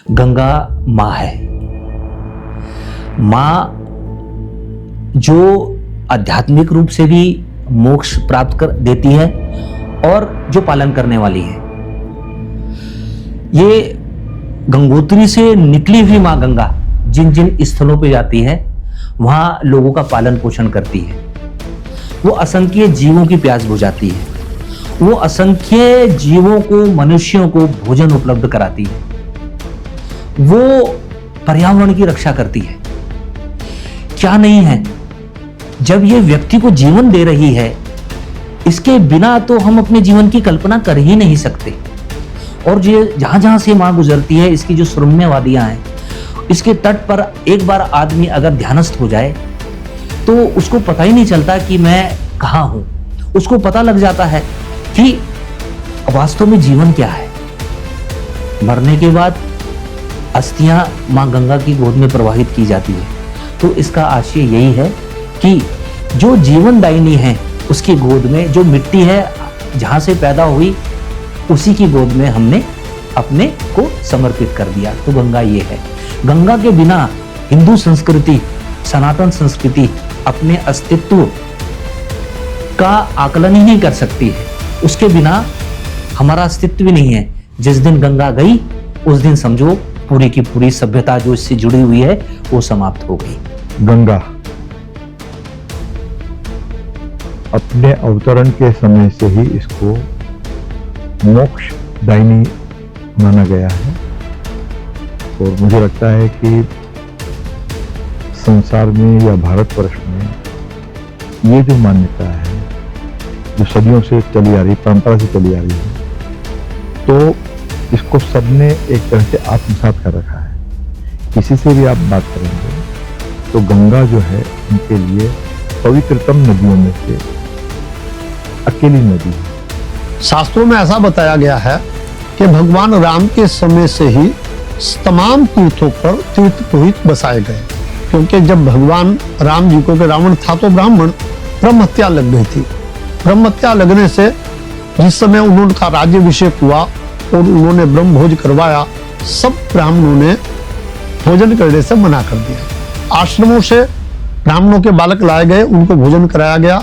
गंगा माँ है। माँ जो आध्यात्मिक रूप से भी मोक्ष प्राप्त कर देती है और जो पालन करने वाली है। ये गंगोत्री से निकली हुई माँ गंगा जिन जिन स्थलों पे जाती है वहां लोगों का पालन पोषण करती है। वो असंख्य जीवों की प्यास बुझाती है। वो असंख्य जीवों को, मनुष्यों को भोजन उपलब्ध कराती है। वो पर्यावरण की रक्षा करती है। क्या नहीं है। जब ये व्यक्ति को जीवन दे रही है, इसके बिना तो हम अपने जीवन की कल्पना कर ही नहीं सकते। और जो जहां जहां से मां गुजरती है, इसकी जो सुरम्य वादियां हैं, इसके तट पर एक बार आदमी अगर ध्यानस्थ हो जाए तो उसको पता ही नहीं चलता कि मैं कहां हूं। उसको पता लग जाता है कि वास्तव में जीवन क्या है। मरने के बाद अस्थियां मां गंगा की गोद में प्रवाहित की जाती है। तो इसका आशय यही है कि जो जीवनदायिनी है उसकी गोद में, जो मिट्टी है जहां से पैदा हुई, उसी की गोद में हमने अपने को समर्पित कर दिया। तो गंगा ये है। गंगा के बिना हिंदू संस्कृति, सनातन संस्कृति अपने अस्तित्व का आकलन ही नहीं कर सकती है। उसके बिना हमारा अस्तित्व भी नहीं है। जिस दिन गंगा गई उस दिन समझो पूरी की पूरी सभ्यता जो इससे जुड़ी हुई है वो समाप्त हो गई। गंगा अपने अवतरण के समय से ही इसको मोक्ष दायिनी माना गया है। और मुझे लगता है कि संसार में या भारतवर्ष में ये जो मान्यता है, जो सदियों से चली आ रही, परंपरा से चली आ रही है, तो इसको सबने एक तरह से आत्मसात कर रखा है। किसी से भी आप बात करेंगे तो गंगा जो है उनके लिए पवित्रतम नदियों में से अकेली नदी है। शास्त्रों में ऐसा बताया गया है कि भगवान राम के समय से ही तमाम तीर्थों पर तीर्थ पुरोहित बसाए गए, क्योंकि जब भगवान राम जी को रावण था तो ब्राह्मण, ब्रह्म हत्या लग गई थी। ब्रह्म हत्या लगने से जिस समय उनका राज्याभिषेक हुआ और उन्होंने ब्रह्म भोज करवाया, सब ब्राह्मणों ने भोजन करने से मना कर दिया। आश्रमों से ब्राह्मणों के बालक लाए गए, उनको भोजन कराया गया,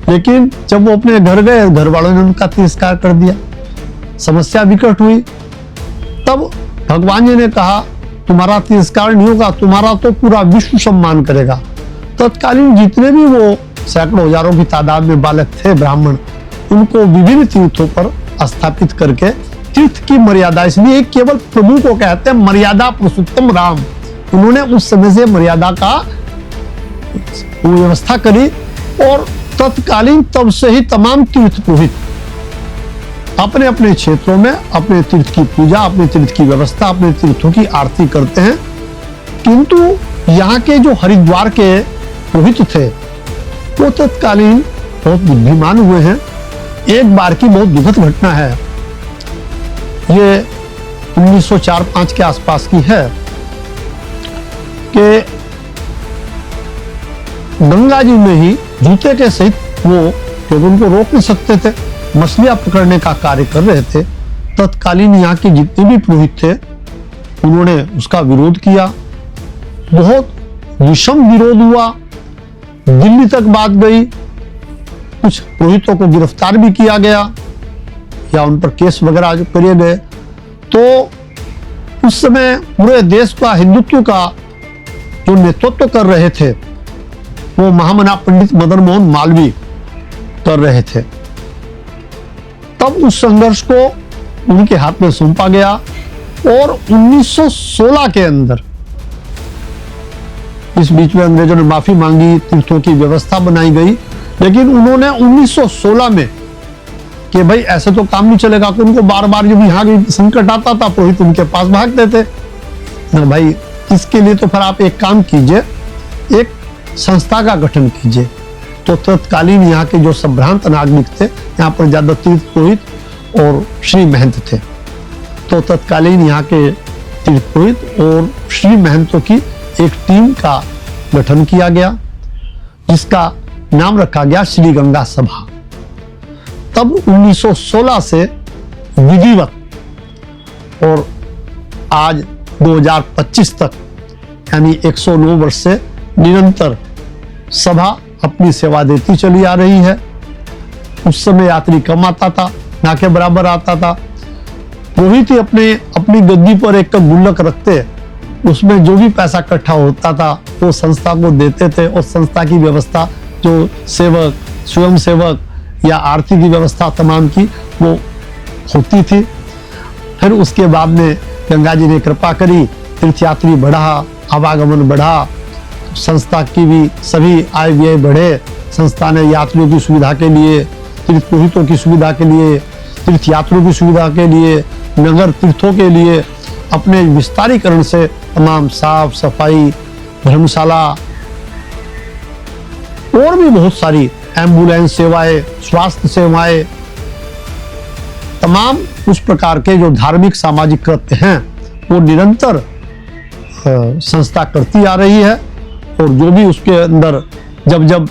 लेकिन जब वो अपने घर गए, घर वालों ने उनका तिरस्कार कर दिया। समस्या विकट हुई। तब भगवान जी ने कहा तुम्हारा तिरस्कार नहीं होगा, तुम्हारा तो पूरा विश्व सम्मान करेगा। तत्कालीन जितने भी वो सैकड़ों हजारों की तादाद में बालक थे ब्राह्मण, उनको विभिन्न तीर्थों पर स्थापित करके तीर्थ की मर्यादा, इसलिए केवल प्रभु को कहते हैं मर्यादा पुरुषोत्तम राम। उन्होंने उस समय से मर्यादा का व्यवस्था करी और तत्कालीन तब से ही तमाम तीर्थ पुरोहित अपने अपने क्षेत्रों में अपने तीर्थ की पूजा, अपने तीर्थ की व्यवस्था, अपने तीर्थों की आरती करते हैं। किंतु यहाँ के जो हरिद्वार के पुरोहित थे वो तत्कालीन बहुत बुद्धिमान हुए हैं। एक बार की बहुत दुखद घटना है, ये 1904-5 के आसपास की है कि गंगा जी में ही जूते के सहित वो, क्योंकि उनको रोक नहीं सकते थे, मछलियां पकड़ने का कार्य कर रहे थे। तत्कालीन यहाँ के जितने भी पुरोहित थे उन्होंने उसका विरोध किया। बहुत विषम विरोध हुआ, दिल्ली तक बात गई, कुछ पुरोहितों को गिरफ्तार भी किया गया या उन पर केस वगैरह करे गए। तो उस समय पूरे देश का हिंदुत्व का जो नेतृत्व कर रहे थे वो महामना पंडित मदन मोहन मालवीय कर रहे थे। तब उस संघर्ष को उनके हाथ में सौंपा गया और 1916 के अंदर, इस बीच में अंग्रेजों ने माफी मांगी, तीर्थों की व्यवस्था बनाई गई, लेकिन उन्होंने 1916 में कि भाई ऐसे तो काम नहीं चलेगा, कि उनको बार बार जब यहाँ की संकट आता था पुरोहित उनके पास भागते थे। ना भाई, इसके लिए तो फिर आप एक काम कीजिए, एक संस्था का गठन कीजिए। तो तत्कालीन यहाँ के जो संभ्रांत नागरिक थे, यहाँ पर ज्यादा तीर्थ पुरोहित और श्री महंत थे, तो तत्कालीन यहाँ के तीर्थ पुरोहित और श्री महंतों की एक टीम का गठन किया गया, जिसका नाम रखा गया श्री गंगा सभा। तब 1916 से विधिवत और आज 2025 तक यानी 109 वर्ष से निरंतर सभा अपनी सेवा देती चली आ रही है। उस समय यात्री कम आता था, ना के बराबर आता था। पुरोहित ही अपनी गद्दी पर एक गुल्लक रखते, उसमें जो भी पैसा इकट्ठा होता था वो संस्था को देते थे और संस्था की व्यवस्था जो सेवक, स्वयं सेवक या आरती की व्यवस्था तमाम की वो होती थी। फिर उसके बाद में गंगा जी ने कृपा करी, तीर्थयात्री बढ़ा, आवागमन बढ़ा, संस्था की भी सभी आय व्यय बढ़े। संस्था ने यात्रियों की सुविधा के लिए, तीर्थ पुरोहितों की सुविधा के लिए, तीर्थयात्रियों की सुविधा के लिए, नगर तीर्थों के लिए अपने विस्तारीकरण से तमाम साफ सफाई, धर्मशाला और भी बहुत सारी एम्बुलेंस सेवाएं, स्वास्थ्य सेवाएं, तमाम उस प्रकार के जो धार्मिक सामाजिक कृत्य हैं वो निरंतर संस्था करती आ रही है। और जो भी उसके अंदर जब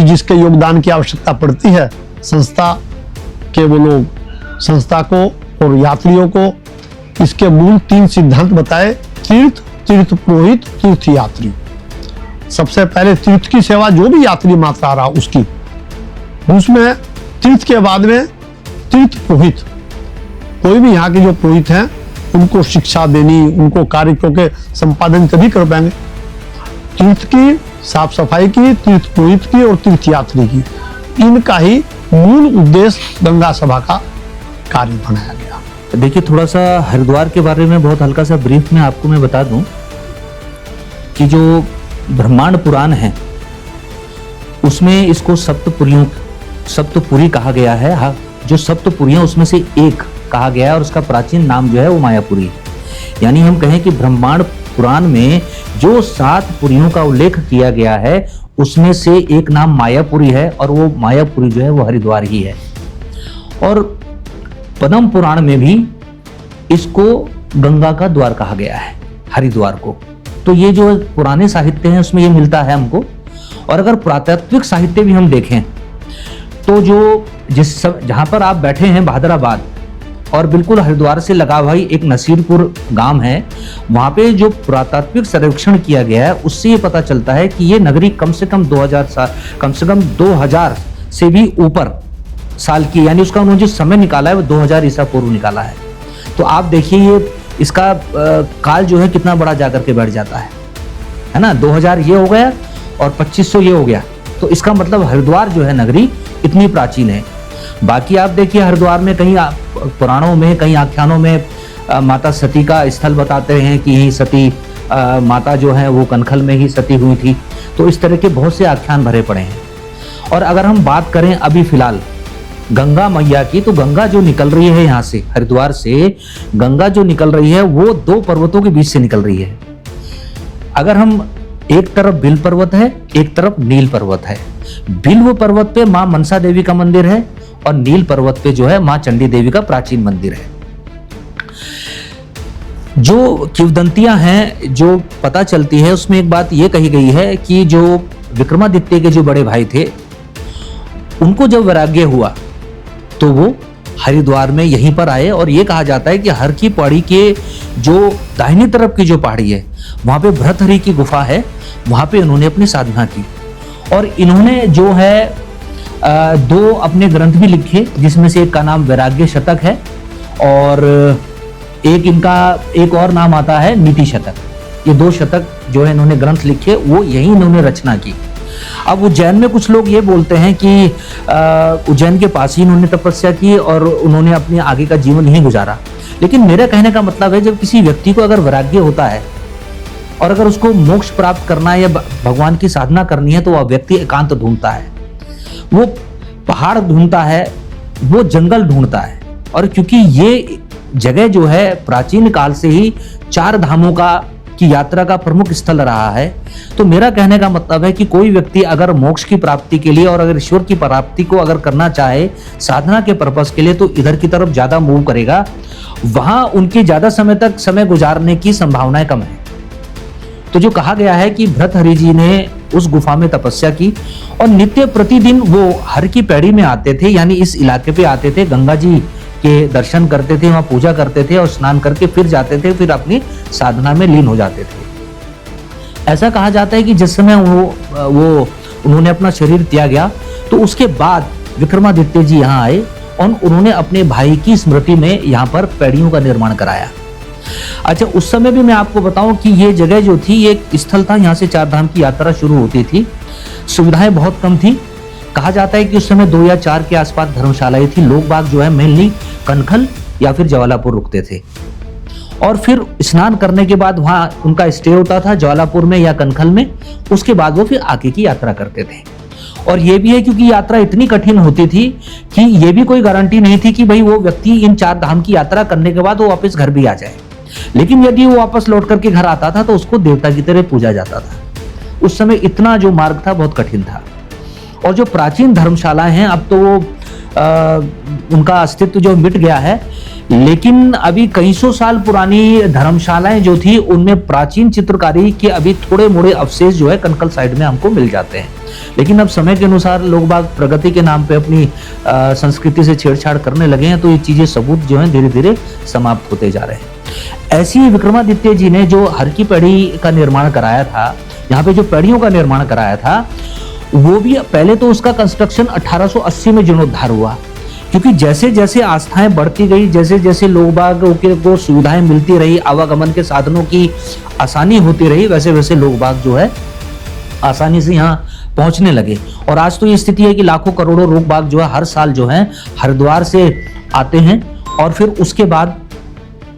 जिसके योगदान की आवश्यकता पड़ती है, संस्था के वो लोग संस्था को और यात्रियों को इसके मूल 3 सिद्धांत बताए: तीर्थ, तीर्थ पुरोहित, तीर्थ यात्री। सबसे पहले तीर्थ की सेवा जो भी यात्री मात्रा रहा उसकी, उसमें तीर्थ के बाद में तीर्थ पुरोहित, कोई भी यहाँ के जो पुरोहित हैं उनको शिक्षा देनी, उनको कार्यों के संपादन तभी कर पाएंगे। तीर्थ की साफ सफाई की, तीर्थ पुरोहित की और तीर्थ यात्री की, इनका ही मूल उद्देश्य गंगा सभा का कार्य बनाया गया। देखिए, थोड़ा सा हरिद्वार के बारे में बहुत हल्का सा ब्रीफ में आपको मैं बता दूं कि जो ब्रह्मांड पुराण है उसमें इसको सप्तपुरी कहा गया है। हाँ, जो सप्तपुरियां उसमें से एक कहा गया है और उसका प्राचीन नाम जो है वो मायापुरी है। यानी हम कहें कि ब्रह्मांड पुराण में जो 7 पुरियों का उल्लेख किया गया है उसमें से एक नाम मायापुरी है और वो मायापुरी जो है वो हरिद्वार ही है। और पद्म पुराण में भी इसको गंगा का द्वार कहा गया है, हरिद्वार को। तो ये जो पुराने साहित्य हैं उसमें ये मिलता है हमको। और अगर पुरातात्विक साहित्य भी हम देखें तो जो जहां पर आप बैठे हैं बहादुराबाद और बिल्कुल हरिद्वार से लगा हुआ ही एक नसीरपुर गांव है, वहां पे जो पुरातात्विक सर्वेक्षण किया गया है उससे ये पता चलता है कि ये नगरी कम से कम 2000 से भी ऊपर साल की, यानी उसका उन्होंने जो समय निकाला है वो 2000 ईसा पूर्व निकाला है। तो आप देखिए ये इसका काल जो है कितना बड़ा जाकर के बैठ जाता है ना। 2000 ये हो गया और 2500 ये हो गया, तो इसका मतलब हरिद्वार जो है नगरी इतनी प्राचीन है। बाकी आप देखिए हरिद्वार में कहीं पुराणों में, कहीं आख्यानों में माता सती का स्थल बताते हैं कि यही सती माता जो है वो कनखल में ही सती हुई थी। तो इस तरह के बहुत से आख्यान भरे पड़े हैं। और अगर हम बात करें अभी फिलहाल गंगा मैया की, तो गंगा जो निकल रही है यहाँ से, हरिद्वार से गंगा जो निकल रही है वो 2 पर्वतों के बीच से निकल रही है। अगर हम एक तरफ बिल पर्वत है, एक तरफ नील पर्वत है। बिल्व पर्वत पे मां मनसा देवी का मंदिर है और नील पर्वत पे जो है मां चंडी देवी का प्राचीन मंदिर है। जो किंवदंतियां हैं जो पता चलती है उसमें एक बात यह कही गई है कि जो विक्रमादित्य के जो बड़े भाई थे उनको जब वैराग्य हुआ तो वो हरिद्वार में यहीं पर आए। और ये कहा जाता है कि हर की पहाड़ी के जो दाहिनी तरफ की जो पहाड़ी है वहां पे भृतहरि की गुफा है, वहां पे उन्होंने अपनी साधना की। और इन्होंने जो है 2 अपने ग्रंथ भी लिखे, जिसमें से एक का नाम वैराग्य शतक है और एक और नाम आता है नीति शतक। ये 2 शतक जो है इन्होंने ग्रंथ लिखे, वो यही इन्होंने रचना की। अब उज्जैन में कुछ लोग ये बोलते हैं कि उज्जैन के पास ही इन्होंने तपस्या की और उन्होंने अपने आगे का जीवन यहीं गुजारा। लेकिन मेरे कहने का मतलब है जब किसी व्यक्ति को अगर वैराग्य होता है और अगर उसको मोक्ष प्राप्त करना है या भगवान की साधना करनी है तो वह व्यक्ति एकांत ढूंढता है, वो पहाड़ ढूंढता है, वो जंगल ढूंढता है। और क्योंकि ये जगह जो है प्राचीन काल से ही 4 धामों की यात्रा का प्रमुख स्थल रहा है, तो मेरा कहने का मतलब है कि कोई व्यक्ति अगर मोक्ष की प्राप्ति के लिए और अगर ईश्वर की प्राप्ति को अगर करना चाहे साधना के पर्पस के लिए तो इधर की तरफ ज्यादा मूव करेगा, वहां उनके ज्यादा समय तक समय गुजारने की संभावनाएं कम है। तो जो कहा गया है कि भृतहरि जी ने उस गुफा में तपस्या की और नित्य प्रतिदिन वो हर की पैड़ी में आते थे, यानी इस इलाके पे आते थे, गंगा जी के दर्शन करते थे, वहां पूजा करते थे और स्नान करके फिर जाते थे, फिर अपनी साधना में लीन हो जाते थे। ऐसा कहा जाता है कि जिस समय वो उन्होंने अपना शरीर त्यागा तो उसके बाद विक्रमादित्य जी यहाँ आए और उन्होंने अपने भाई की स्मृति में यहाँ पर पैड़ियों का निर्माण कराया। अच्छा, उस समय भी मैं आपको बताऊं कि ये जगह जो थी ये एक स्थल था, यहाँ से 4 धाम की यात्रा शुरू होती थी। सुविधाएं बहुत कम थी। कहा जाता है कि उस समय 2 या 4 के आसपास धर्मशालाएं थी। लोग बाग जो है मेनली कनखल या फिर ज्वालापुर रुकते थे और फिर स्नान करने के बाद वहां उनका स्टे होता था ज्वालापुर में या कनखल में। उसके बाद वो फिर आगे की यात्रा करते थे। और ये भी है क्योंकि यात्रा इतनी कठिन होती थी कि ये भी कोई गारंटी नहीं थी कि भाई वो व्यक्ति इन 4 धाम की यात्रा करने के बाद वो वापस घर भी आ जाए। लेकिन यदि वो वापस लौट करके घर आता था तो उसको देवता की तरह पूजा जाता था। उस समय इतना जो मार्ग था बहुत कठिन था। और जो प्राचीन धर्मशालाएं हैं अब तो वो उनका अस्तित्व जो मिट गया है, लेकिन अभी कई सौ साल पुरानी धर्मशालाएं जो थी उनमें प्राचीन चित्रकारी के अभी थोड़े मोड़े अवशेष जो है कनकल साइड में हमको मिल जाते हैं। लेकिन अब समय के अनुसार लोग बाग प्रगति के नाम पे अपनी संस्कृति से छेड़छाड़ करने लगे हैं, तो ये चीजें सबूत जो है धीरे धीरे समाप्त होते जा रहे हैं। ऐसी ही विक्रमादित्य जी ने जो हर की पैड़ी का निर्माण कराया था, यहाँ पे जो पैड़ियों का निर्माण कराया था, वो भी पहले तो उसका कंस्ट्रक्शन 1880 में जीर्णोद्धार हुआ, क्योंकि जैसे जैसे आस्थाएं बढ़ती गई, जैसे जैसे लोग बाग को सुविधाएं मिलती रही, आवागमन के साधनों की आसानी होती रही, वैसे वैसे लोग बाग जो है आसानी से यहाँ पहुंचने लगे। और आज तो ये स्थिति है कि लाखों करोड़ों लोग बाग जो है हर साल जो है हरिद्वार से आते हैं और फिर उसके बाद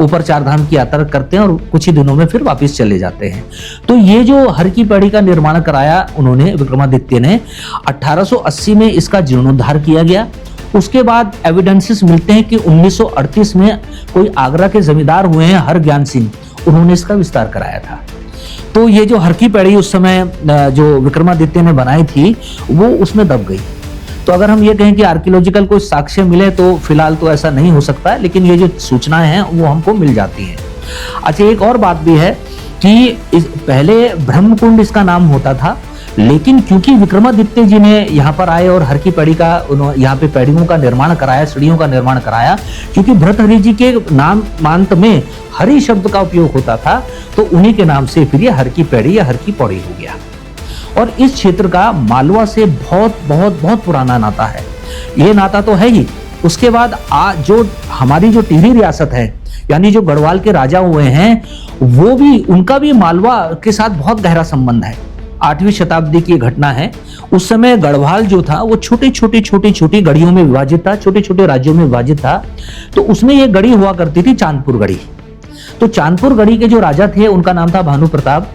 ऊपर 4 धाम की यात्रा करते हैं और कुछ ही दिनों में फिर वापस चले जाते हैं। तो ये जो हर की पैड़ी का निर्माण कराया उन्होंने विक्रमादित्य ने, 1880 में इसका जीर्णोद्धार किया गया। उसके बाद एविडेंसेस मिलते हैं कि 1938 में कोई आगरा के जमींदार हुए हैं हर ज्ञान सिंह, उन्होंने इसका विस्तार कराया था। तो ये जो हर की पैड़ी उस समय जो विक्रमादित्य ने बनाई थी वो उसमें दब गई। तो अगर हम ये कहें कि आर्कियोलॉजिकल कोई साक्ष्य मिले तो फिलहाल तो ऐसा नहीं हो सकता है, लेकिन ये जो सूचनाएं हैं वो हमको मिल जाती हैं। अच्छा, एक और बात भी है कि पहले ब्रह्मकुंड इसका नाम होता था, लेकिन क्योंकि विक्रमादित्य जी ने यहाँ पर आए और हर की पैड़ी का यहाँ पे पैड़ियों का निर्माण कराया, सीढ़ियों का निर्माण कराया, क्योंकि भर्तृहरि जी के नाम मांत में हरि शब्द का उपयोग होता था, तो उन्हीं के नाम से फिर ये हर की पैड़ी या हर की पौड़ी हो गया। और इस क्षेत्र का मालवा से बहुत बहुत बहुत पुराना नाता है। ये नाता तो है ही। उसके बाद जो हमारी जो टिहरी रियासत है, यानी जो गढ़वाल के राजा हुए हैं, वो भी उनका भी मालवा के साथ बहुत गहरा संबंध है। 8वीं शताब्दी की घटना है। उस समय गढ़वाल जो था वो छोटी छोटी गढ़ियों में विभाजित था, छोटे छोटे राज्यों में विभाजित था। तो उसमें ये गढ़ी हुआ करती थी चांदपुर गढ़ी। तो चांदपुर गढ़ी के जो राजा थे उनका नाम था भानु प्रताप।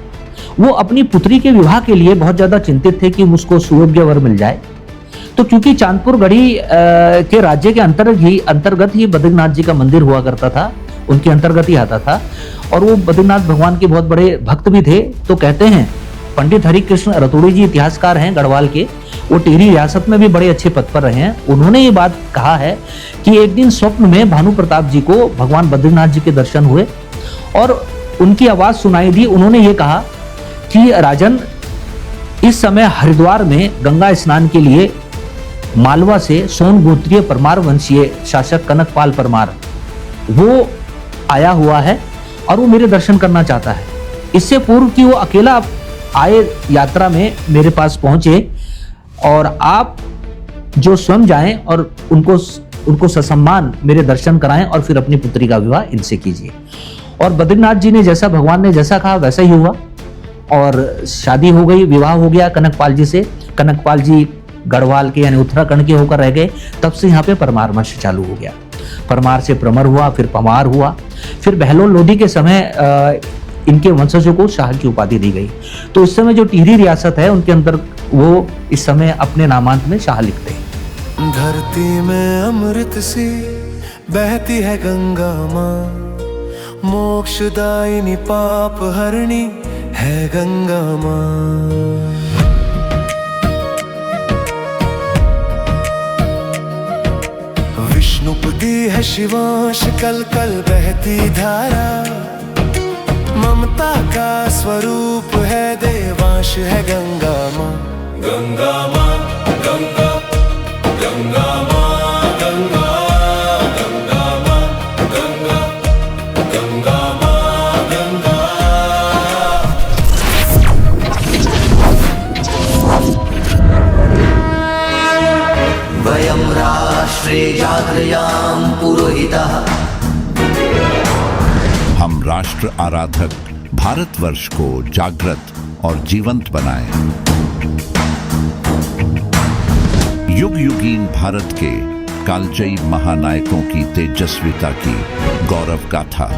वो अपनी पुत्री के विवाह के लिए बहुत ज्यादा चिंतित थे कि उसको सुयोग्य वर मिल जाए। तो क्योंकि चांदपुर गढ़ी के राज्य के अंतर्गत ही बद्रीनाथ जी का मंदिर हुआ करता था, उनके अंतर्गत ही आता था, और वो बद्रीनाथ भगवान के बहुत बड़े भक्त भी थे। तो कहते हैं पंडित हरिकृष्ण रतोड़ी जी इतिहासकार हैं गढ़वाल के, वो टिहरी रियासत में भी बड़े अच्छे पद पर रहे हैं। उन्होंने ये बात कहा है कि एक दिन स्वप्न में भानु प्रताप जी को भगवान बद्रीनाथ जी के दर्शन हुए और उनकी आवाज सुनाई दी। उन्होंने ये कहा कि राजन, इस समय हरिद्वार में गंगा स्नान के लिए मालवा से सोन गोत्रीय परमार वंशीय शासक कनकपाल परमार वो आया हुआ है और वो मेरे दर्शन करना चाहता है। इससे पूर्व कि वो अकेला आए यात्रा में मेरे पास पहुंचे, और आप जो स्वयं जाएं और उनको ससम्मान मेरे दर्शन कराएं और फिर अपनी पुत्री का विवाह इनसे कीजिए। और बद्रीनाथ जी ने जैसा भगवान ने जैसा कहा वैसा ही हुआ और शादी हो गई, विवाह हो गया कनकपाल जी से। कनकपाल जी गढ़वाल के यानी उत्तराखंड के होकर रह गए। तब से यहाँ पे परमार वंश चालू हो गया। परमार से प्रमर हुआ, फिर पमार हुआ, फिर बहलोल लोधी के समय इनके वंशजों को शाह की उपाधि दी गई। तो उस समय जो टिहरी रियासत है उनके अंदर वो इस समय अपने नामांत में शाह लिखते हैं। धरती में अमृत सी बहती है गंगा माँ, मोक्षदायिनी पाप हरणी है गंगा माँ। विष्णुपति है शिवांश कल कल बहती धारा, ममता का स्वरूप है देवांश है गंगा माँ। गंगा माँ गंगा, गंगा माँ गंगा, गंगा भाद्रयां पुरोहितः। हम राष्ट्र आराधक भारतवर्ष को जागृत और जीवंत बनाएं। युग युगीन भारत के कालजयी महानायकों की तेजस्विता की गौरव गाथा।